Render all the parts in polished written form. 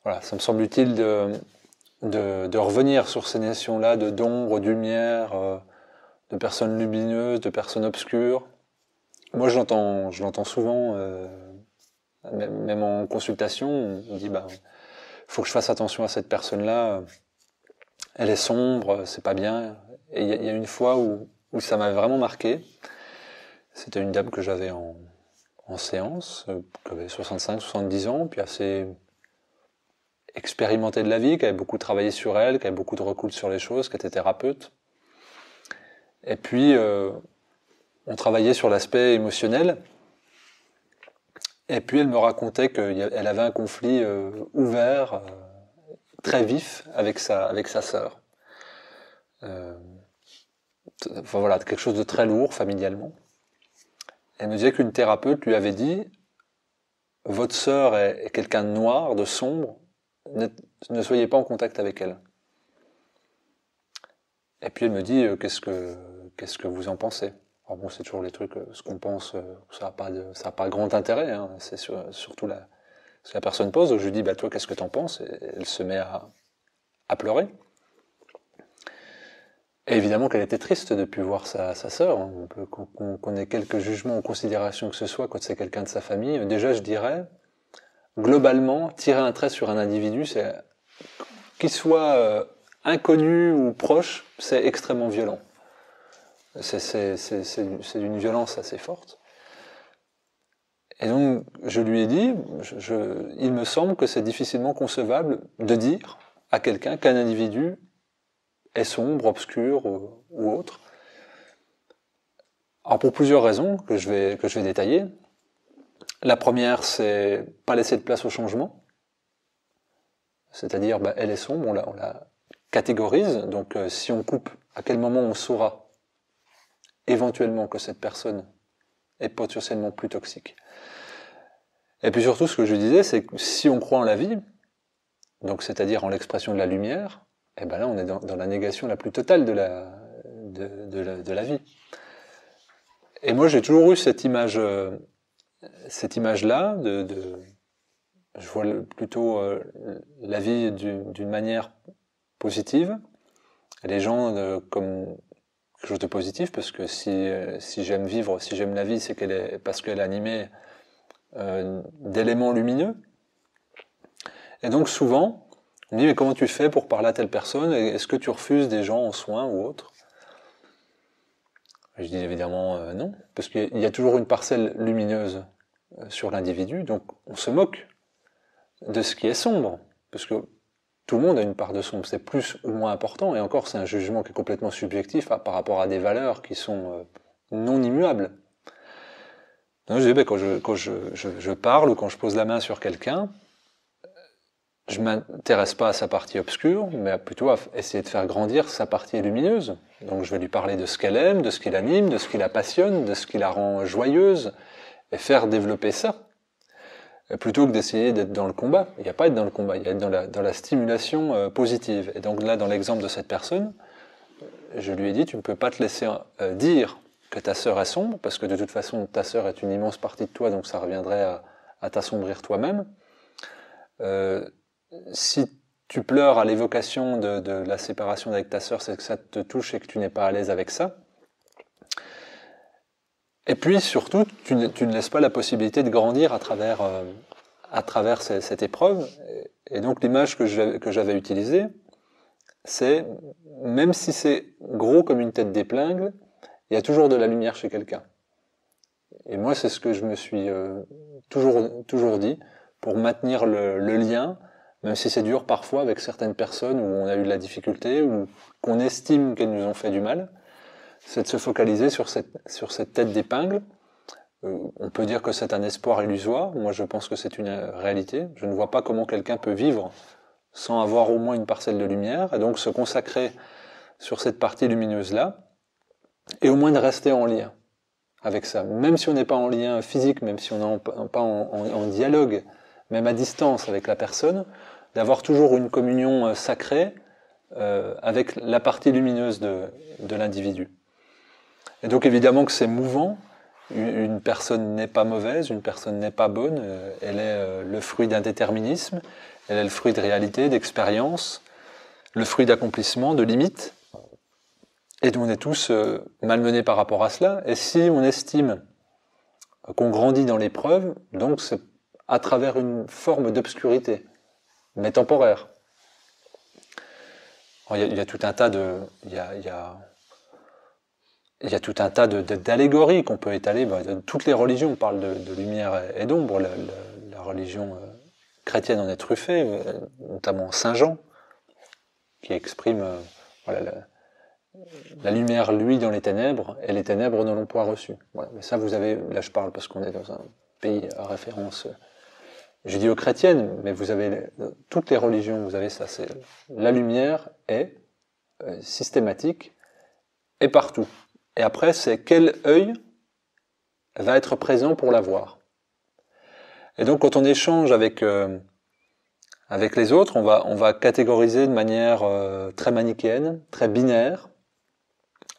Voilà, ça me semble utile de revenir sur ces notions-là d'ombre, de lumière, de personnes lumineuses, de personnes obscures. Moi, je l'entends souvent, même en consultation, on me dit, faut que je fasse attention à cette personne-là, elle est sombre, c'est pas bien. Et il y a une fois où ça m'a vraiment marqué. C'était une dame que j'avais en séance, qui avait 65-70 ans, puis assez expérimentée de la vie, qui avait beaucoup travaillé sur elle, qui avait beaucoup de recul sur les choses, qui était thérapeute. Et puis, on travaillait sur l'aspect émotionnel. Et puis, elle me racontait qu'elle avait un conflit ouvert, très vif, avec sa sœur. Enfin voilà, quelque chose de très lourd familialement. Elle me disait qu'une thérapeute lui avait dit « Votre sœur est quelqu'un de noir, de sombre, ne soyez pas en contact avec elle. » Et puis elle me dit « Qu'est-ce que vous en pensez ?» Alors bon, c'est toujours les trucs, ce qu'on pense, ça n'a pas grand intérêt, hein, c'est surtout ce que la personne pose. Je lui dis « Toi, qu'est-ce que t'en penses ?» Et elle se met à pleurer. Et évidemment qu'elle était triste de ne plus voir sa sœur. On peut qu'on ait quelques jugements ou considérations que ce soit quand c'est quelqu'un de sa famille. Déjà, je dirais, globalement, tirer un trait sur un individu, c'est qu'il soit inconnu ou proche, c'est extrêmement violent. C'est d'une violence assez forte. Et donc, je lui ai dit, il me semble que c'est difficilement concevable de dire à quelqu'un qu'un individu est sombre, obscur ou autre. Alors pour plusieurs raisons que je vais détailler. La première, c'est pas laisser de place au changement. C'est-à-dire, elle est sombre, on la catégorise. Donc si on coupe, à quel moment on saura éventuellement que cette personne est potentiellement plus toxique. Et puis surtout, ce que je disais, c'est que si on croit en la vie, donc c'est-à-dire en l'expression de la lumière, et là on est dans la négation la plus totale de la vie. Et moi j'ai toujours eu cette image-là, je vois plutôt la vie d'une manière positive, les gens comme quelque chose de positif, parce que si j'aime vivre, si j'aime la vie, c'est parce qu'elle est animée d'éléments lumineux. Et donc souvent, on me dit, mais comment tu fais pour parler à telle personne? Est-ce que tu refuses des gens en soins ou autre? Je dis évidemment non, parce qu'il y a toujours une parcelle lumineuse sur l'individu, donc on se moque de ce qui est sombre, parce que tout le monde a une part de sombre, c'est plus ou moins important, et encore c'est un jugement qui est complètement subjectif par rapport à des valeurs qui sont non immuables. Donc je dis, quand je parle ou quand je pose la main sur quelqu'un, je m'intéresse pas à sa partie obscure, mais plutôt à essayer de faire grandir sa partie lumineuse. Donc je vais lui parler de ce qu'elle aime, de ce qui l'anime, de ce qui la passionne, de ce qui la rend joyeuse, et faire développer ça. Plutôt que d'essayer d'être dans le combat. Il n'y a pas à être dans le combat, il y a être dans la stimulation positive. Et donc là, dans l'exemple de cette personne, je lui ai dit, tu ne peux pas te laisser dire que ta sœur est sombre, parce que de toute façon, ta sœur est une immense partie de toi, donc ça reviendrait à t'assombrir toi-même. Si tu pleures à l'évocation de la séparation avec ta sœur, c'est que ça te touche et que tu n'es pas à l'aise avec ça. Et puis surtout, tu ne laisses pas la possibilité de grandir à travers cette épreuve. Et donc l'image que j'avais utilisée, c'est, même si c'est gros comme une tête d'épingle, il y a toujours de la lumière chez quelqu'un. Et moi, c'est ce que je me suis toujours dit, pour maintenir le lien, même si c'est dur parfois avec certaines personnes où on a eu de la difficulté, ou qu'on estime qu'elles nous ont fait du mal, c'est de se focaliser sur cette tête d'épingle. On peut dire que c'est un espoir illusoire, moi je pense que c'est une réalité. Je ne vois pas comment quelqu'un peut vivre sans avoir au moins une parcelle de lumière, et donc se consacrer sur cette partie lumineuse-là, et au moins de rester en lien avec ça. Même si on n'est pas en lien physique, même si on n'est pas en dialogue, même à distance avec la personne, d'avoir toujours une communion sacrée avec la partie lumineuse de l'individu. Et donc évidemment que c'est mouvant, une personne n'est pas mauvaise, une personne n'est pas bonne, elle est le fruit d'un déterminisme, elle est le fruit de réalité, d'expérience, le fruit d'accomplissement, de limites. Et on est tous malmenés par rapport à cela. Et si on estime qu'on grandit dans l'épreuve, donc c'est à travers une forme d'obscurité, mais temporaire. Il y a tout un tas tout un tas d'allégories qu'on peut étaler. Toutes les religions parlent de lumière et d'ombre. La religion chrétienne en est truffée, notamment Saint Jean, qui exprime la lumière luit dans les ténèbres, et les ténèbres ne l'ont point reçue. Voilà. Mais ça, vous avez, là je parle parce qu'on est dans un pays à référence judéo-chrétienne, mais vous avez toutes les religions, vous avez ça. C'est la lumière est systématique et partout. Et après, c'est quel œil va être présent pour la voir. Et donc, quand on échange avec les autres, on va catégoriser de manière très manichéenne, très binaire,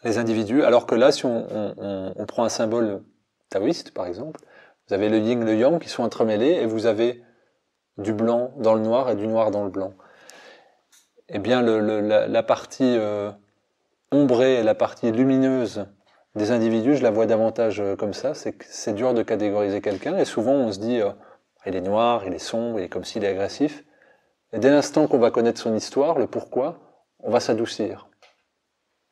les individus, alors que là, si on prend un symbole taoïste, par exemple, vous avez le yin, le yang qui sont entremêlés, et vous avez du blanc dans le noir et du noir dans le blanc. Eh bien, la partie ombrée et la partie lumineuse des individus, je la vois davantage comme ça. C'est dur de catégoriser quelqu'un, et souvent on se dit il est noir, il est sombre, il est comme s'il est agressif. Et dès l'instant qu'on va connaître son histoire, le pourquoi, on va s'adoucir,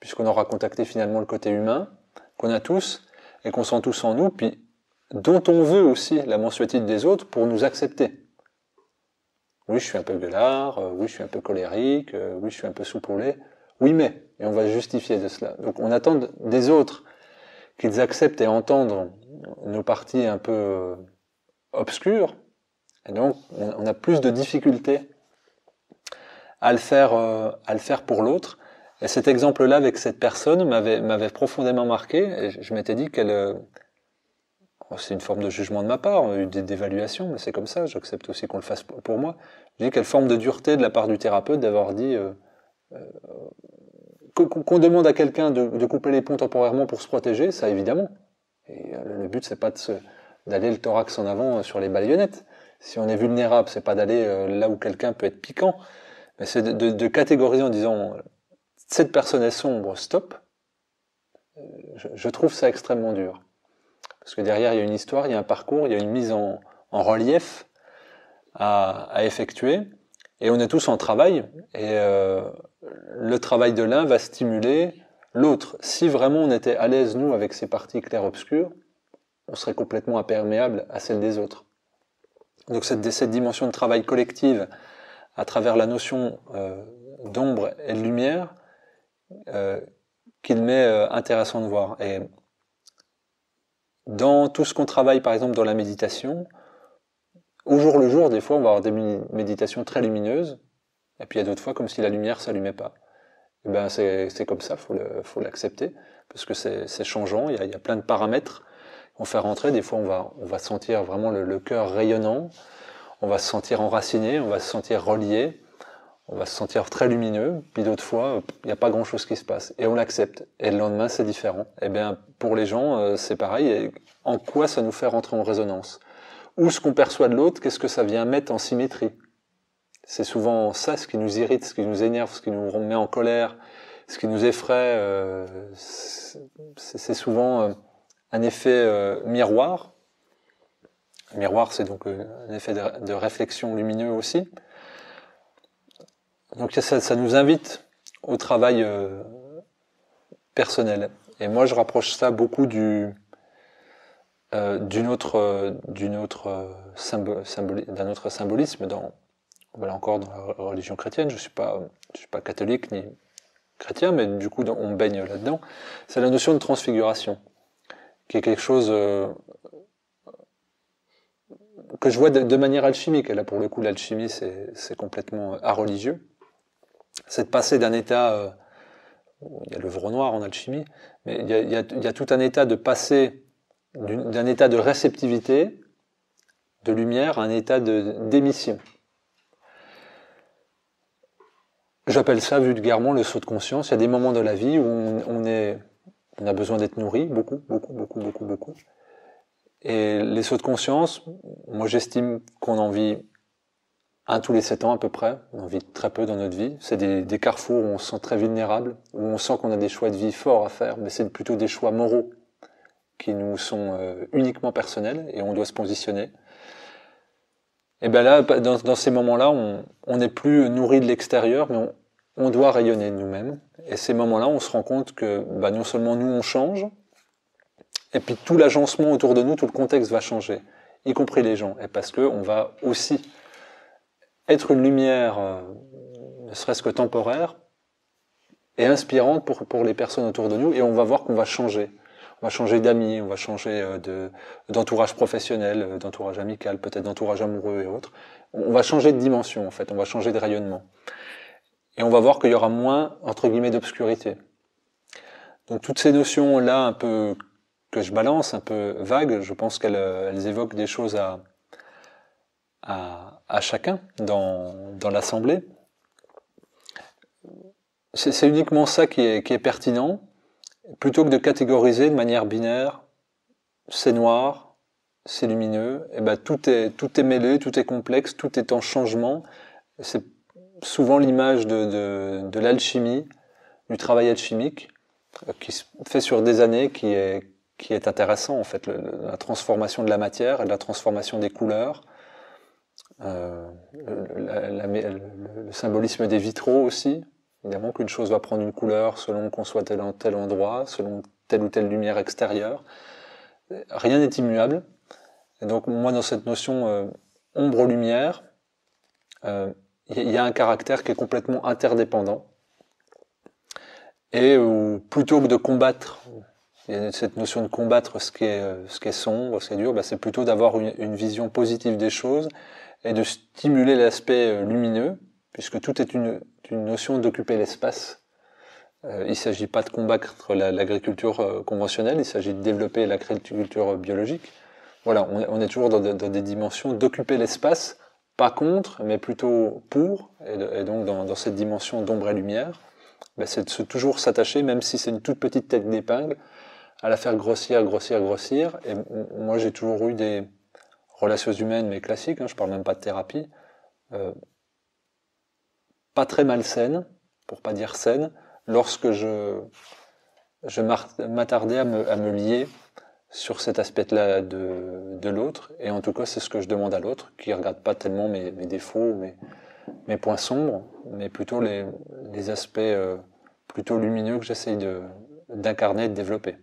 puisqu'on aura contacté finalement le côté humain qu'on a tous et qu'on sent tous en nous, puis dont on veut aussi la mensuétude des autres pour nous accepter. Oui, je suis un peu gueulard, oui, je suis un peu colérique, oui, je suis un peu soupe-au-lait. Oui, mais, et on va justifier de cela. Donc on attend des autres qu'ils acceptent et entendent nos parties un peu obscures, et donc on a plus de difficultés à le faire pour l'autre. Et cet exemple-là avec cette personne m'avait profondément marqué, et je m'étais dit c'est une forme de jugement de ma part, d'évaluation, mais c'est comme ça, j'accepte aussi qu'on le fasse pour moi. Je dis quelle forme de dureté de la part du thérapeute d'avoir dit qu'on demande à quelqu'un de couper les ponts temporairement pour se protéger, ça évidemment. Et le but c'est pas d'aller le thorax en avant sur les baïonnettes. Si on est vulnérable, c'est pas d'aller là où quelqu'un peut être piquant, mais c'est de catégoriser en disant cette personne est sombre, stop. Je trouve ça extrêmement dur. Parce que derrière, il y a une histoire, il y a un parcours, il y a une mise en relief à effectuer. Et on est tous en travail. Et le travail de l'un va stimuler l'autre. Si vraiment on était à l'aise, nous, avec ces parties claires-obscures, on serait complètement imperméable à celles des autres. Donc cette dimension de travail collective, à travers la notion d'ombre et de lumière, qu'il m'est intéressant de voir. Et dans tout ce qu'on travaille, par exemple, dans la méditation, au jour le jour, des fois, on va avoir des méditations très lumineuses, et puis il y a d'autres fois comme si la lumière s'allumait pas. Et ben c'est comme ça, faut l'accepter, parce que c'est changeant, il y a plein de paramètres qu'on fait rentrer. Des fois, on va sentir vraiment le cœur rayonnant, on va se sentir enraciné, on va se sentir relié, on va se sentir très lumineux, puis d'autres fois, il n'y a pas grand-chose qui se passe. Et on l'accepte. Et le lendemain, c'est différent. Et bien, pour les gens, c'est pareil. Et en quoi ça nous fait rentrer en résonance? Ou ce qu'on perçoit de l'autre, qu'est-ce que ça vient mettre en symétrie? C'est souvent ça, ce qui nous irrite, ce qui nous énerve, ce qui nous met en colère, ce qui nous effraie. C'est souvent un effet miroir. Un miroir, c'est donc un effet de réflexion lumineux aussi. Donc ça nous invite au travail personnel. Et moi, je rapproche ça beaucoup d'un autre symbolisme voilà, encore dans la religion chrétienne. Je suis pas catholique ni chrétien, mais du coup, on baigne là-dedans. C'est la notion de transfiguration, qui est quelque chose que je vois de manière alchimique. Et là, pour le coup, l'alchimie, c'est complètement areligieux. C'est de passer d'un état, il y a le veau noir en alchimie, mais il y a tout un état de passer d'un état de réceptivité, de lumière, à un état d'émission. J'appelle ça vulgairement le saut de conscience. Il y a des moments de la vie où on a besoin d'être nourri, beaucoup. Et les sauts de conscience, moi j'estime qu'on en vit un tous les 7 ans à peu près. On en vit très peu dans notre vie. C'est des carrefours où on se sent très vulnérable, où on sent qu'on a des choix de vie forts à faire, mais c'est plutôt des choix moraux qui nous sont uniquement personnels et on doit se positionner. Et ben là, dans ces moments-là, on n'est plus nourri de l'extérieur, mais on doit rayonner de nous-mêmes. Et ces moments-là, on se rend compte que non seulement nous on change, et puis tout l'agencement autour de nous, tout le contexte va changer, y compris les gens. Et parce que on va aussi être une lumière, ne serait-ce que temporaire, et inspirante pour les personnes autour de nous, et on va voir qu'on va changer. On va changer d'amis, on va changer d'entourage professionnel, d'entourage amical, peut-être d'entourage amoureux et autres. On va changer de dimension, en fait, on va changer de rayonnement. Et on va voir qu'il y aura moins, entre guillemets, d'obscurité. Donc toutes ces notions-là, un peu que je balance, un peu vagues, je pense qu'elles évoquent des choses à chacun dans l'assemblée. C'est uniquement ça qui est pertinent, plutôt que de catégoriser de manière binaire, c'est noir, c'est lumineux, et tout est mêlé, tout est complexe, tout est en changement. C'est souvent l'image de l'alchimie, du travail alchimique, qui se fait sur des années, qui est intéressant en fait, la transformation de la matière, la transformation des couleurs, le symbolisme des vitraux aussi. Évidemment qu'une chose va prendre une couleur selon qu'on soit tel endroit, selon telle ou telle lumière extérieure. Rien n'est immuable. Et donc moi dans cette notion ombre-lumière, il y a un caractère qui est complètement interdépendant. Et où, plutôt que de combattre, il y a cette notion de combattre ce qui est sombre, ce qui est dur, c'est plutôt d'avoir une vision positive des choses et de stimuler l'aspect lumineux, puisque tout est une notion d'occuper l'espace. Il ne s'agit pas de combattre l'agriculture conventionnelle, il s'agit de développer l'agriculture biologique. Voilà, on est toujours dans des dimensions d'occuper l'espace, pas contre, mais plutôt pour, et donc dans cette dimension d'ombre et lumière, c'est de toujours s'attacher, même si c'est une toute petite tête d'épingle, à la faire grossir, grossir, grossir. Et moi, j'ai toujours eu des relations humaines, mais classiques, je parle même pas de thérapie, pas très malsaines, pour pas dire saines, lorsque je m'attardais à me lier sur cet aspect-là de l'autre. Et en tout cas, c'est ce que je demande à l'autre, qui regarde pas tellement mes défauts, mes points sombres, mais plutôt les aspects plutôt lumineux que j'essaye d'incarner et de développer.